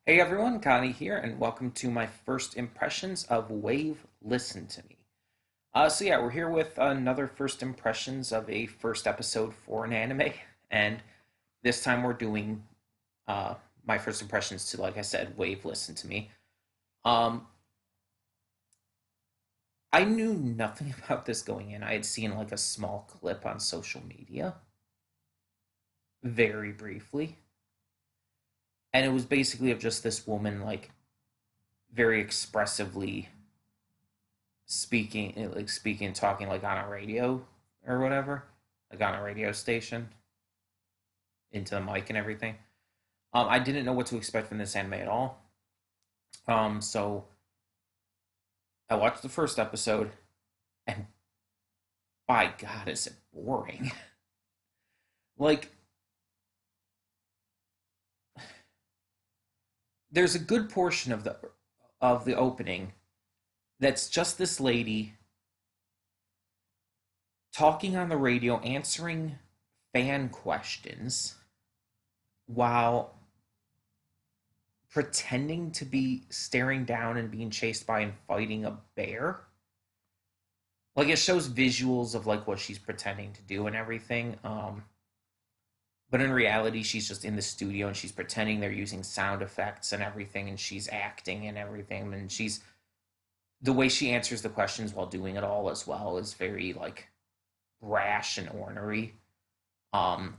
Hey everyone, Connie here, and welcome to my first impressions of Wave Listen to Me. So we're here with another first impressions of a first episode for an anime, and this time we're doing uh, my first impressions to, like I said, Wave Listen to Me. Um, I knew nothing about this going in. I had seen like a small clip on social media, very briefly, and it was basically of just this woman like very expressively talking like on a radio or whatever, like on a radio station into the mic and everything. I didn't know what to expect from this anime at all. So I watched the first episode, and by God, is it boring? Like, there's a good portion of the opening that's just this lady talking on the radio, answering fan questions while pretending to be staring down and being chased by and fighting a bear. Like it shows visuals of like what she's pretending to do and everything. But in reality, she's just in the studio and she's pretending they're using sound effects and everything, and she's acting and everything. And she's the way she answers the questions while doing it all as well is very like brash and ornery. Um,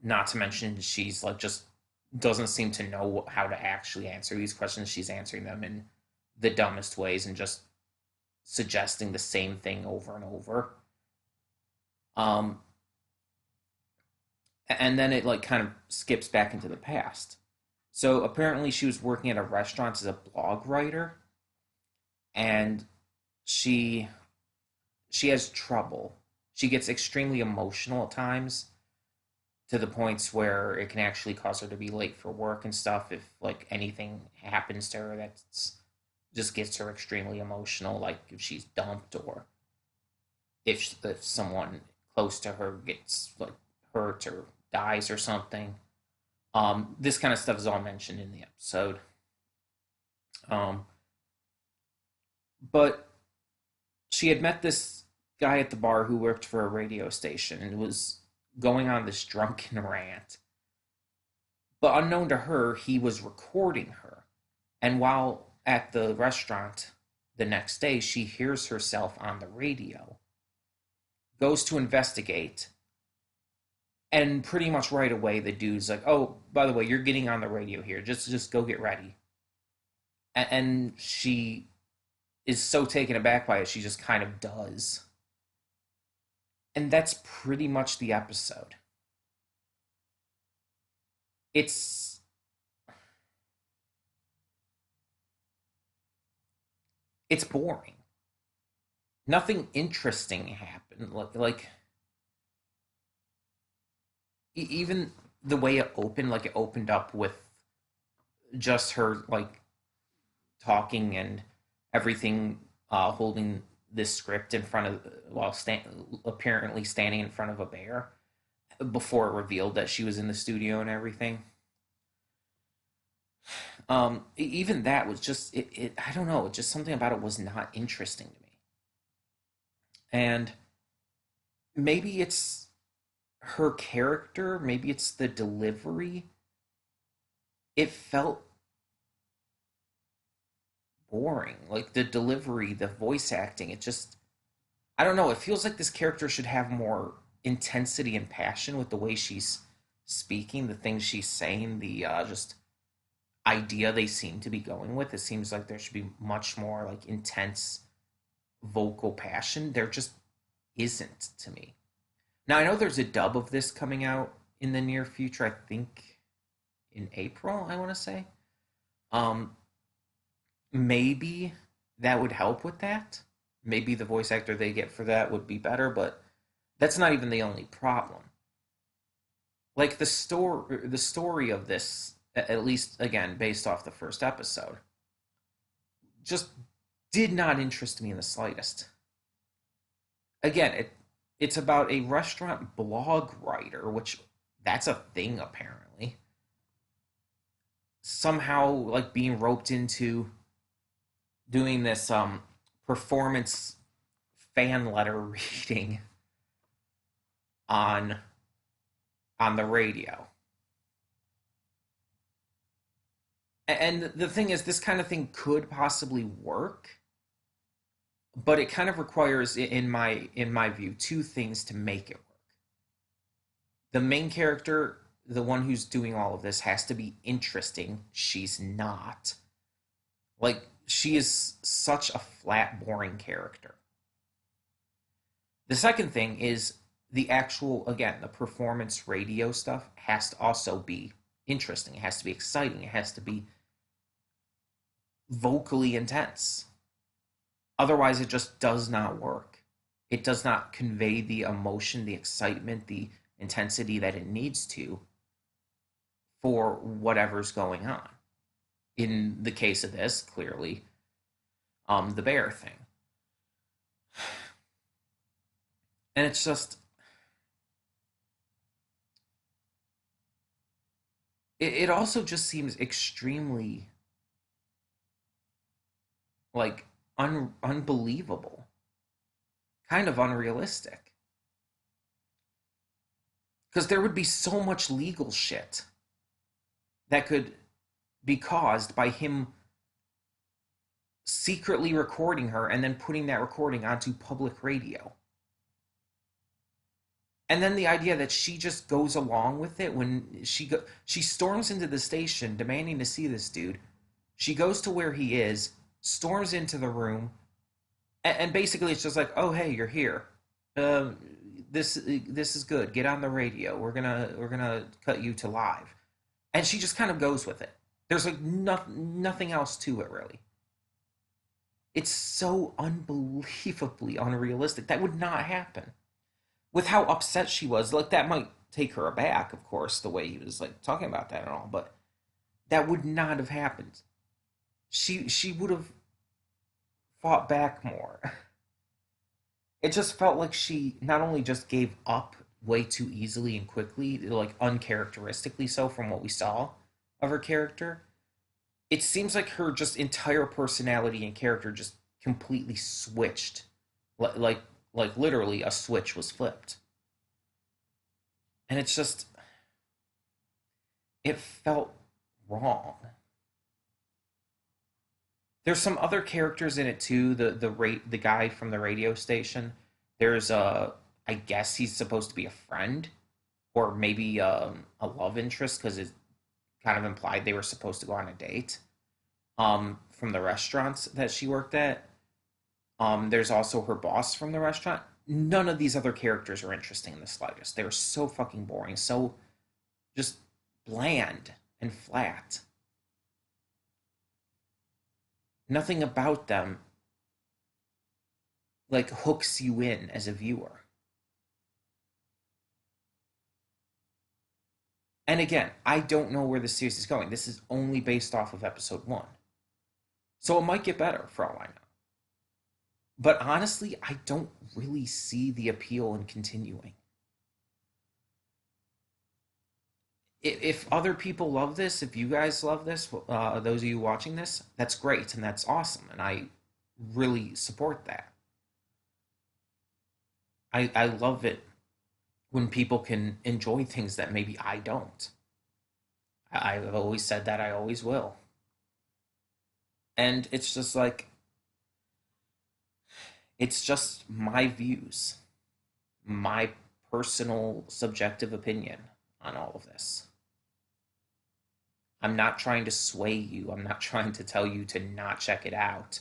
Not to mention she's like just doesn't seem to know how to actually answer these questions. She's answering them in the dumbest ways and just suggesting the same thing over and over. Um, and then it like kind of skips back into the past. So apparently she was working at a restaurant as a blog writer, and she she has trouble. She gets extremely emotional at times to the points where it can actually cause her to be late for work and stuff if like anything happens to her that's just gets her extremely emotional, like if she's dumped or if someone close to her gets like hurt or dies or something. This kind of stuff is all mentioned in the episode. Um, but she had met this guy at the bar who worked for a radio station and was going on this drunken rant. But unknown to her, he was recording her. And while at the restaurant the next day, she hears herself on the radio, goes to investigate, and pretty much right away the dude's like, "Oh, by the way, you're getting on the radio here. Just go get ready." And she is so taken aback by it, she just kind of does. And that's pretty much the episode. It's it's boring. Nothing interesting happened. Even the way it opened, like it opened up with just her like talking and everything, holding this script in front of while apparently standing in front of a bear before it revealed that she was in the studio and everything. Even that was just it. I don't know. Just something about it was not interesting to me, and maybe it's her character. Maybe it's the delivery. It felt boring. Like the delivery, the voice acting. It just I don't know. It feels like this character should have more intensity and passion with the way she's speaking, the things she's saying, the just idea they seem to be going with. It seems like there should be much more like intense vocal passion. There just isn't to me. Now I know there's a dub of this coming out in the near future. I think in April. I want to say. Um, Maybe that would help with that. Maybe the voice actor they get for that would be better, but that's not even the only problem. Like the story of this, at least again based off the first episode, just did not interest me in the slightest. Again, it's about a restaurant blog writer, which that's a thing apparently. somehow like being roped into doing this performance fan letter reading on the radio. And the thing is, this kind of thing could possibly work, but it kind of requires, in my view, two things to make it work. The main character, the one who's doing all of this, has to be interesting. She's not. Like, she is such a flat, boring character. The second thing is the actual, again, the performance radio stuff has to also be interesting. It has to be exciting. It has to be vocally intense. Otherwise, it just does not work. It does not convey the emotion, the excitement, the intensity that it needs to for whatever's going on. In the case of this, clearly, the bear thing. And it's just, it also just seems extremely, like, unbelievable, kind of unrealistic. Because there would be so much legal shit that could be caused by him secretly recording her and then putting that recording onto public radio. And then the idea that she just goes along with it when she storms into the station demanding to see this dude. She goes to where he is, storms into the room, and basically it's just like, "Oh, hey, you're here. Um, this is good. Get on the radio. We're gonna cut you to live." And she just kind of goes with it. There's like nothing else to it really. It's so unbelievably unrealistic. That would not happen. With how upset she was, like that might take her aback, of course, the way he was like talking about that and all, but that would not have happened. She would have fought back more. It just felt like she not only just gave up way too easily and quickly, like uncharacteristically so from what we saw of her character. It seems like her just entire personality and character just completely switched. Like like literally a switch was flipped. And it's just it felt wrong. There's some other characters in it too. The guy from the radio station. There's a I guess he's supposed to be a friend or maybe a love interest because it kind of implied they were supposed to go on a date. From the restaurants that she worked at. There's also her boss from the restaurant. None of these other characters are interesting in the slightest. They're so fucking boring, so just bland and flat. Nothing about them like hooks you in as a viewer. And again, I don't know where the series is going. This is only based off of episode one. So it might get better for all I know. But honestly, I don't really see the appeal in continuing. If other people love this, if you guys love this, those of you watching this, that's great and that's awesome. And I really support that. I love it when people can enjoy things that maybe I don't. I've always said that, I always will. And it's just like, it's just my views, my personal subjective opinion on all of this. I'm not trying to sway you. I'm not trying to tell you to not check it out.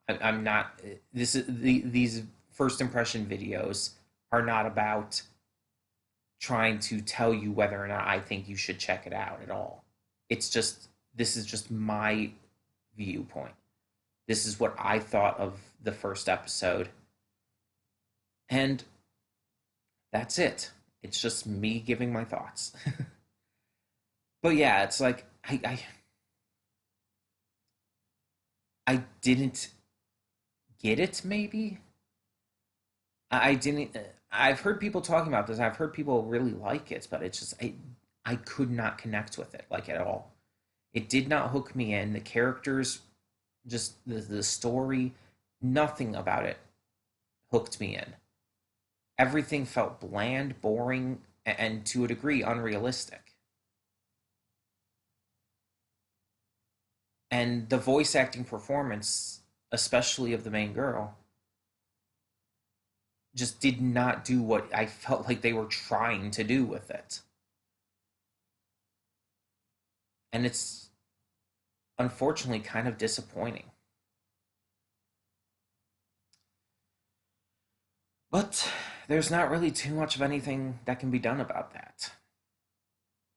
I'm not. These first impression videos are not about trying to tell you whether or not I think you should check it out at all. It's just this is just my viewpoint. This is what I thought of the first episode, and that's it. It's just me giving my thoughts. But yeah, it's like I didn't get it. Maybe I didn't. I've heard people talking about this. I've heard people really like it, but it's just I could not connect with it like at all. It did not hook me in. The characters, just the story, nothing about it hooked me in. Everything felt bland, boring, and to a degree unrealistic. And the voice acting performance, especially of the main girl, just did not do what I felt like they were trying to do with it. And it's unfortunately kind of disappointing. But there's not really too much of anything that can be done about that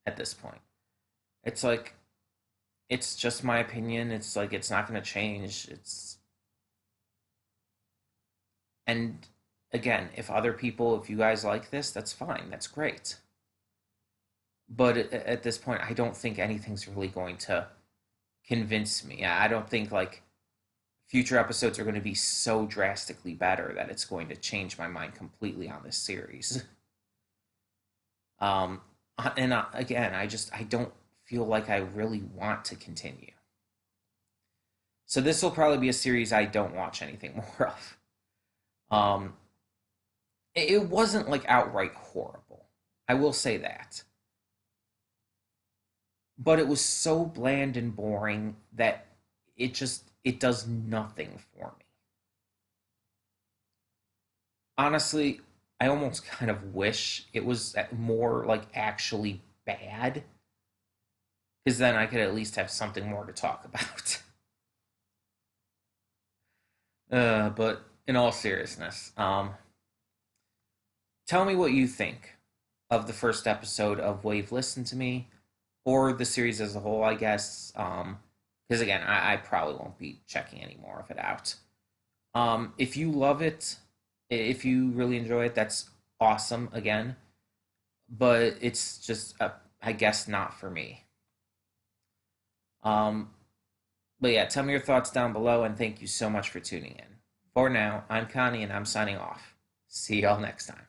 at this point. It's like, it's just my opinion. It's like, it's not going to change. And again, if other people, if you guys like this, that's fine. That's great. But at this point, I don't think anything's really going to convince me. I don't think like future episodes are going to be so drastically better that it's going to change my mind completely on this series. Um, and again, I don't feel like I really want to continue. So this will probably be a series I don't watch anything more of. Um, it wasn't like outright horrible. I will say that. But it was so bland and boring that it does nothing for me. Honestly, I almost kind of wish it was more like actually bad because then I could at least have something more to talk about. But in all seriousness, tell me what you think of the first episode of Wave Listen to Me, or the series as a whole, I guess. Because again, I probably won't be checking any more of it out. If you love it, if you really enjoy it, that's awesome. Again, but it's just, I guess, not for me. Um, but yeah, tell me your thoughts down below, and thank you so much for tuning in. For now, I'm Connie, and I'm signing off. See y'all next time.